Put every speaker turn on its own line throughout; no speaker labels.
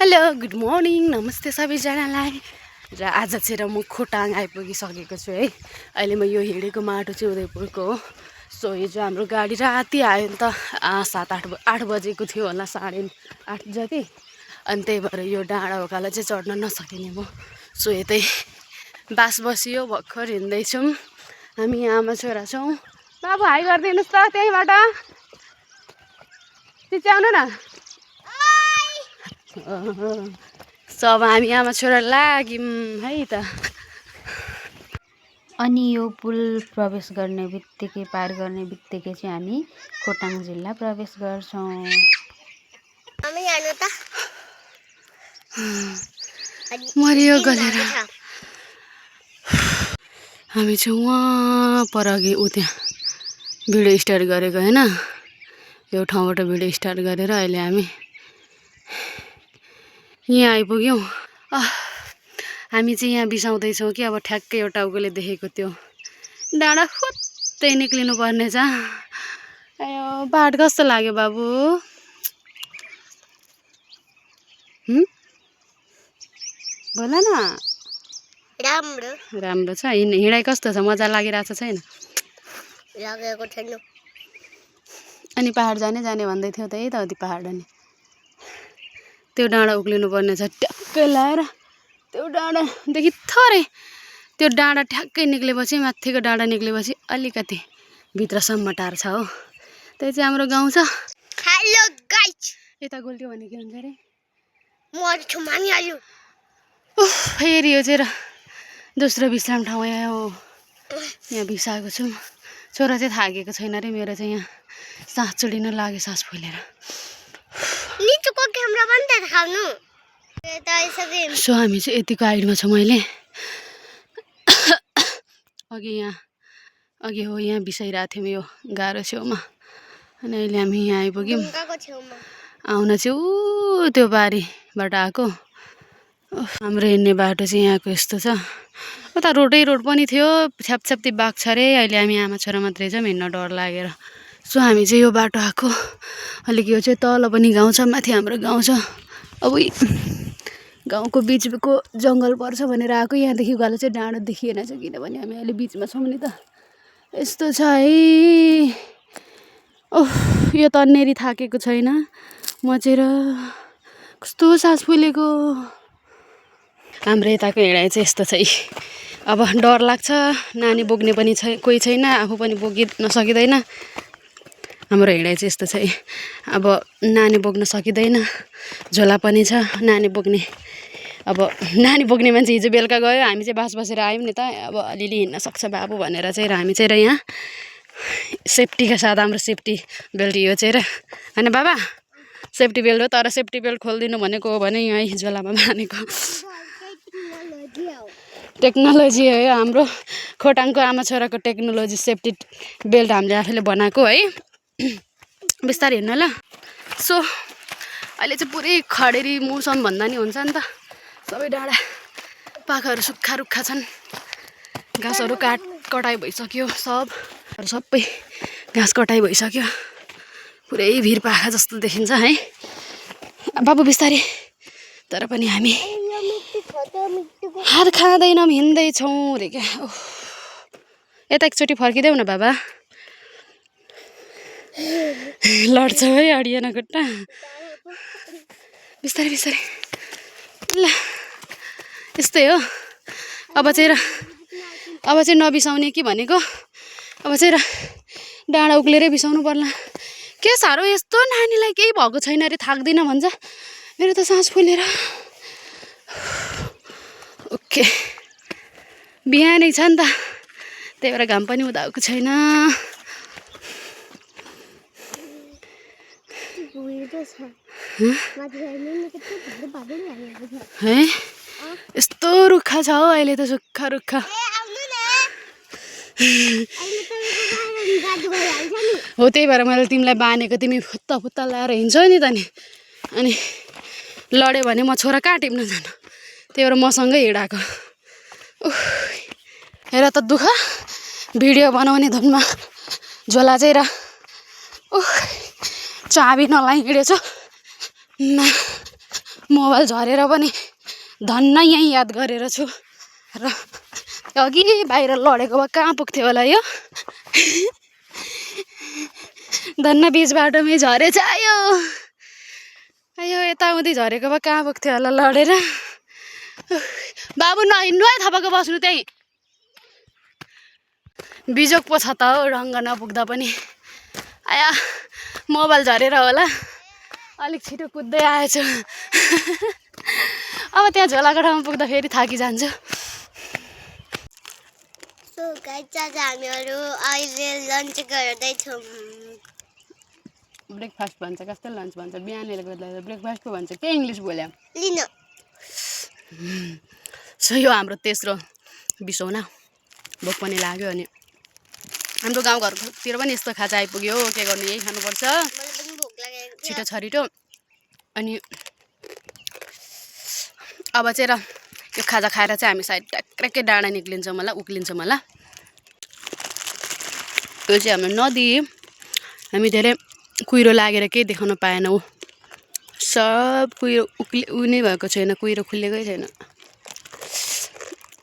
Hello good morning नमस्ते सबैजनालाई। र आज चाहिँ म खोटाङ आइपुगिसकेको छु है। अहिले म यो हिँडेको माटो चाहिँ उदयपुरको हो। सो हिजो हाम्रो गाडी राति आयो नि त 7-8 बजेको थियो होला, 8:30 जति। अनि त्यही भएर यो डाँडा उकालो चाहिँ चढ्न नसकिने म। सो यतै बास बसियो, भर्खर हिँड्दैछौँ हामी आमा छोरा छौँ। बाबु हाई गरिदिनुहोस् त त्यहीँबाट, चिच्याउनु न। सब हामी आमा छोरा लाग्यौँ है त।
अनि यो पुल प्रवेश गर्ने बित्तिकै, पार गर्ने बित्तिकै चाहिँ हामी खोटाङ जिल्ला प्रवेश गर्छौँ।
मरियो गलेर हामी चाहिँ वहाँ पर अघि त्यहाँ भिडियो स्टार्ट गरेको होइन, यो ठाउँबाट भिडियो स्टार्ट गरेर अहिले हामी यहाँ आइपुग्यौँ। हामी चाहिँ यहाँ बिसाउँदैछौँ कि अब ठ्याक्कै एउटा टाउकोले देखेको त्यो डाँडा खुत्तै निक्लिनु पर्ने छ। अयो बाटो कस्तो लाग्यो बाबु? बोल न। राम्रो छ। हिँडाइ कस्तो छ? मजा लागिरहेको छ छैन?
लागेको छैन।
अनि पहाड जाने भन्दै थियो त, यही त हो त्यो पहाड। अनि त्यो डाँडा उक्लिनु पर्ने छ ट्याक्कै लाएर। त्यो डाँडादेखि थोरै त्यो डाँडा ठ्याक्कै निक्लेपछि, माथिको डाँडा निक्लेपछि अलिकति भित्रसम्म टार छ हो। त्यही चाहिँ हाम्रो गाउँ छ।
हेलो गाइस,
यता गोल्ट्यो भने के हुन्छ रे?
म छुमानी आयो।
फेरि यो चाहिँ दोस्रो विश्राम ठाउँ हो। यहाँ बिसाएको छु। छोरा चाहिँ थाकेको छैन रे मेरो चाहिँ। यहाँ सास चुडिन लाग्यो, सास फुलेर।
निचुको क्यामेरा पनि देखाउनु।
सो हामी चाहिँ यतिको हाइटमा छौँ अहिले। अघि हो यहाँ बिसाइरहेको थियौँ यो गाह्रो छेउमा। अनि अहिले हामी यहाँ आइपुग्यौँ। आउन चाहिँ ऊ त्यो बारीबाट आएको। हाम्रो हिँड्ने बाटो चाहिँ यहाँको यस्तो छ। उता रोड पनि थियो, छ्यापछ्याप्ती बाघ छ अरे। अहिले हामी आमा छोरा मात्रै छौँ, हिँड्न डर लागेर। सो हामी चाहिँ यो बाटो आएको। अलिक यो चाहिँ तल पनि गाउँ छ, माथि हाम्रो गाउँ छ। अब गाउँको बिचको जङ्गल पर्छ भनेर आएको। यहाँदेखि उकालो चाहिँ डाँडो देखिएन छ, किनभने हामी अहिले बिचमा छौँ नि त। यस्तो छ है। यो तन्नेरी थाकेको छैन म चाहिँ। र कस्तो सास फुलेको। हाम्रो यताको हिँडाइ चाहिँ यस्तो छ। अब डर लाग्छ, नानी बोक्ने पनि कोही छैन, आफू पनि बोकिन सकिँदैन। हाम्रो हिँडाइ चाहिँ यस्तो छ। अब नानी बोक्न सकिँदैन, झोला पनि छ नानी बोक्ने। अब नानी बोक्ने मान्छे हिजो बेलुका गयो, हामी चाहिँ बास बसेर आयौँ नि त। अब अलिअलि हिँड्न सक्छ बाबु भनेर चाहिँ। र हामी चाहिँ यहाँ सेफ्टीका साथ, हाम्रो सेफ्टी बेल्ट यो चाहिँ होइन बाबा, सेफ्टी बेल्ट हो। तर सेफ्टी बेल्ट खोलिदिनु भनेको हो भने यहीँ झोलामा बाँधेको टेक्नोलोजी हो यो हाम्रो खोटाङको आमा छोराको टेक्नोलोजी। सेफ्टी बेल्ट हामीले आफैले बनाएको है। बिस्तारै हिँड्नु ल। सो अहिले चाहिँ पुरै खडेरी मौसम भन्दा नि हुन्छ नि त। सबै डाँडा पाखाहरू सुक्खा रुक्खा छन्, घाँसहरू कटाइ भइसक्यो। सबै घाँस कटाइ भइसक्यो। पुरै भिर पाखा जस्तो देखिन्छ है बाबु, बिस्तारै। तर पनि हामी हात खाँदैनौँ, हिँड्दैछौँ रे क्या। यता एकचोटि फर्किदेऊ न बाबा, लड्छ है अडिएन खुट्टा। बिस्तारै बिस्तारै ल। यस्तै हो। अब चाहिँ नबिसाउने कि भनेको। अब चाहिँ डाँडा उक्लेरै बिसाउनु पर्ला। के साह्रो यस्तो नानीलाई केही भएको छैन अरे, थाक्दिनँ भन्छ। मेरो त सास फुलेर। ओके, बिहानै छ नि त, त्यही भएर घाम पनि उदाएको छैन। है यस्तो रुखा छ हौ अहिले त, सुक्खा रुखा हो। त्यही भएर मैले तिमीलाई बाँधेको, तिमी फुत्ता लाएर हिँड्छौ नि त नि। अनि लड्यो भने म छोरा कहाँ टिप्न जानु, त्यही भएर मसँगै हिँडाएको। हेर त दुःख, भिडियो बनाउने धुनमा झोला चाहिँ र चाबी नलाइ हिँडेछु। मोबाइल झरेर पनि धन्न यहीँ याद गरेर छु र अघि बाहिर लडेको भए कहाँ पुग्थ्यो होला यो धन्न बिच बाटोमै झरेछ आयो यताउति झरेको भए कहाँ पुग्थ्यो होला लडेर बाबु नहिँड्नु है थपक्क बस्नु त्यहीँ बिजोक पो छ त हो रङ्ग नपुग्दा पनि आया मोबाइल झरेर होला अलिक छिटो कुद्दै आएछु अब त्यहाँ झोलाको ठाउँमा पुग्दा फेरि थाकिजान्छु
सो गाइस आज हामीहरू अहिले लन्च गर्दैछौँ
ब्रेकफास्ट भन्छ कस्तो लन्च भन्छ बिहानले गर्दा ब्रेकफास्ट पो भन्छ के इङ्ग्लिस बोल्या
लिन
सो यो हाम्रो तेस्रो बिसौना भोक पनि लाग्यो अनि हाम्रो गाउँघरतिर पनि यस्तो खाजा आइपुग्यो के गर्नु यही खानुपर्छ
मलाई पनि भोक लागेको
छिटो छरिटो अनि अब चाहिँ र यो खाजा खाएर चाहिँ हामी सायद ट्याक्कै डाँडा निक्लिन्छौँ होला उक्लिन्छौँ होला यो चाहिँ हाम्रो नदी हामी धेरै कुहिरो लागेर केही देखाउन पाएनौँ सब कुहिरो उनी भएको छैन कुहिरो खुलेकै छैन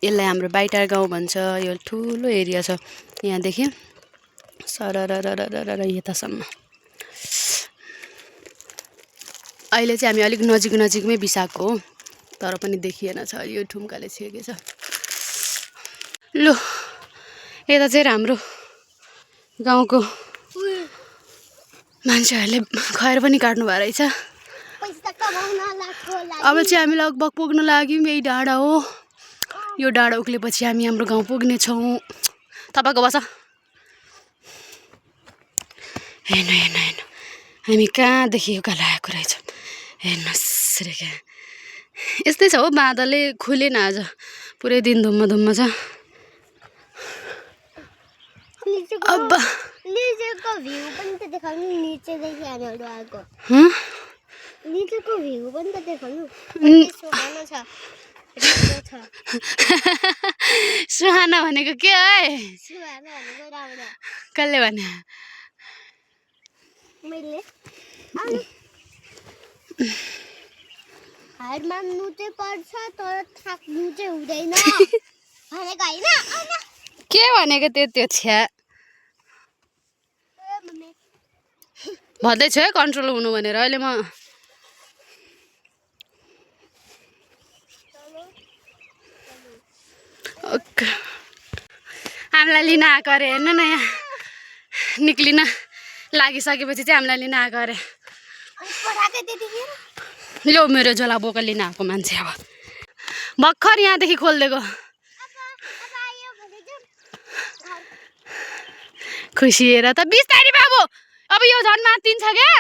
यसलाई हाम्रो बाइटार गाउँ भन्छ यो ठुलो एरिया छ यहाँदेखि सरर यतासम्म अहिले चाहिँ हामी अलिक नजिकमै बिसाएको हो तर पनि देखिएन छ यो ठुम्काले छेकेछ लु यता चाहिँ हाम्रो गाउँको मान्छेहरूले खैर पनि काट्नु भएको रहेछ अब चाहिँ हामी लगभग पुग्न लाग्यौँ यही डाँडा हो यो डाँडा उक्लेपछि हामी हाम्रो गाउँ पुग्नेछौँ तपाईँको बस हेर्नु हामी कहाँदेखि उकालो आएको रहेछौँ हेर्नुहोस् रे क्या यस्तै छ हो बादलले खुलेन आज पुरै दिन धुम्म छ अब
नीचेको भ्यू पनि त देखाउनु नीचेदेखि हामीहरू आएको नीचेको भ्यू पनि त देखाउनु सुहाना छ
सुहाना भनेको के है
सुहाना भनेको राम्रो
कसले भने
मैले हार मान्नु चाहिँ पर्छ तर थाक्नु चाहिँ हुँदैन भनेको होइन
के भनेको त्यो छ्या भन्दैछु है कन्ट्रोल हुनु भनेर अहिले म हामीलाई लिन आएको अरे हेर्नु न यहाँ निक्लिन लागिसकेपछि चाहिँ हामीलाई लिन आएको अरे लो मेरो झोला बोका लिन आएको मान्छे अब भर्खर यहाँदेखि खोलिदिएको खुसी हेर त बिस्तारी बाबु अब यो झन् मातिन्छ क्या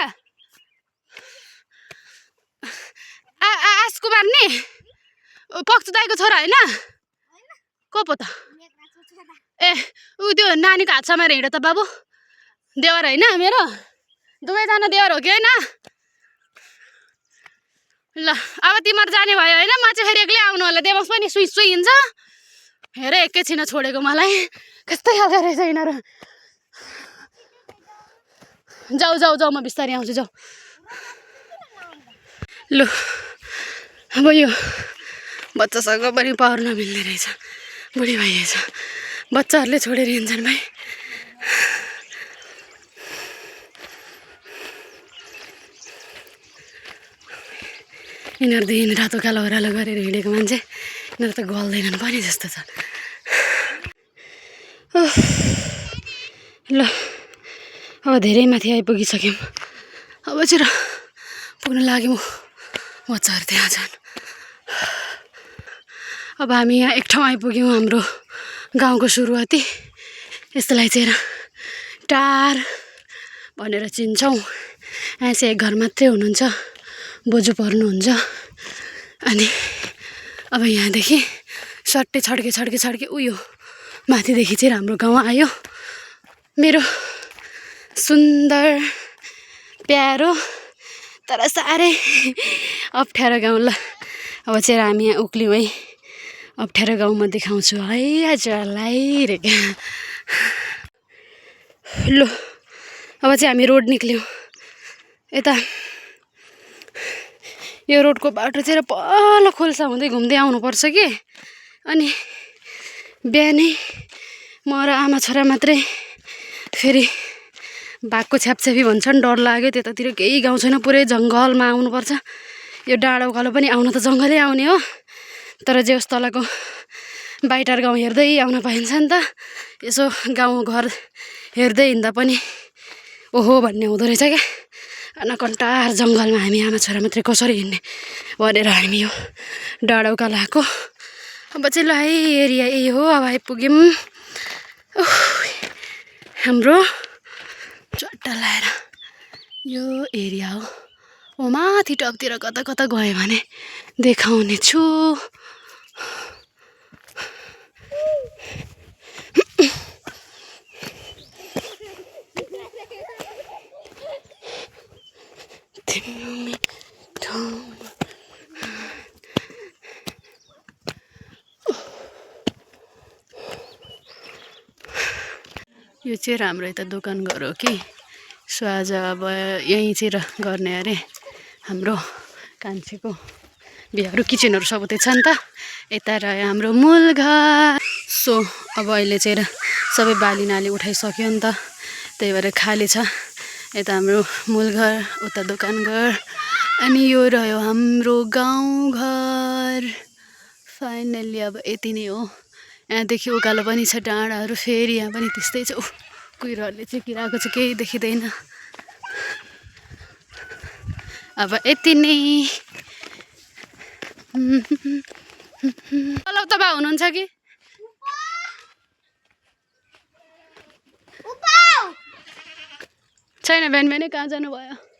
आस कुमार नि पक्ष दाइको छोरा होइन को पो त ए ऊ त्यो नानीको हात समाएर हिँड त बाबु देवर होइन मेरो दुवैजना देवर हो कि होइन ल अब तिमीहरू जाने भयो होइन म चाहिँ फेरि एक्लै आउनु होला देवस पनि सुई हिँड्छ हेर एकैछिन छोडेको मलाई कस्तै खालको रहेछ यिनीहरू जाऊ म बिस्तारै आउँछु जाऊ लु अब यो बच्चासँग पनि पावर नमिल्ने रहेछ बुढी भइएछ बच्चाहरूले छोडेर हिँड्छन् भाइ यिनीहरू त हिँड रातो कालो ओह्रालो गरेर हिँडेको मान्छे यिनीहरू त गल्दैनन् पनि जस्तो छ ल अब धेरै माथि आइपुगिसक्यौँ अब चाहिँ पुग्न लाग्यौँ बच्चाहरू त्यहाँ छन् अब हामी यहाँ एक ठाउँ आइपुग्यौँ हाम्रो गाउँको सुरुवाती यसलाई चाहिँ टार भनेर चिन्छौँ यहाँ चाहिँ एक घर मात्रै हुनुहुन्छ बोजू पर्नुहुन्छ अनि अब यहाँदेखि सट्टै छड्के उयो माथिदेखि चाहिँ हाम्रो गाउँ आयो मेरो सुन्दर प्यारो तर साह्रै अप्ठ्यारो गाउँ ल अब चाहिँ हामी यहाँ उक्ल्यौँ है अप्ठ्यारो गाउँमा देखाउँछु है हजुरलाई रे क्या लु अब चाहिँ हामी रोड निक्ल्यौँ यता यो रोडको बाटो चाहिँ पल्लो खोल्सा हुँदै घुम्दै आउनुपर्छ कि अनि बिहानै म र आमा छोरा मात्रै फेरि बाघको छ्यापछ्यापी भन्छन् डर लाग्यो त्यतातिर केही गाउँ छैन पुरै जङ्गलमा आउनुपर्छ यो डाँडा उकालो पनि आउन त जङ्गलै आउने हो तर जे होस् तलको बाइटार गाउँ हेर्दै आउन पाइन्छ नि त यसो गाउँघर हेर्दै हिँड्दा पनि ओहो भन्ने हुँदो रहेछ क्या अनकन्टार जङ्गलमा हामी आमा छोरा मात्रै कसरी हिँड्ने भनेर हामी यो डाँडा उकालो आएको अब चाहिँ ल है एरिया यही हो अब आइपुग्यौँ हाम्रो चट्टा लाएर यो एरिया हो ओ माथि टपतिर कता कता गयो भने देखाउने छु यो चाहिँ राम्रो यता दोकान घर हो कि सो आज अब यहीँतिर गर्ने अरे हाम्रो कान्छेको बिहाहरू किचनहरू सब उतै छ नि त यता रह्यो हाम्रो मूल घर सो अब अहिले चाहिँ सबै बाली नाली उठाइसक्यो नि त त्यही भएर खाली छ यता हाम्रो मूल घर उता दोकान घर अनि यो रह्यो हाम्रो गाउँघर फाइनल्ली अब यति नै हो यहाँदेखि उकालो पनि छ डाँडाहरू फेरि यहाँ पनि त्यस्तै छ कुहिरोहरूले चाहिँ किराको चाहिँ केही देखिँदैन अब यति नै हेलो तपाईँ हुनुहुन्छ कि छैन बिहान बिहानै कहाँ जानुभयो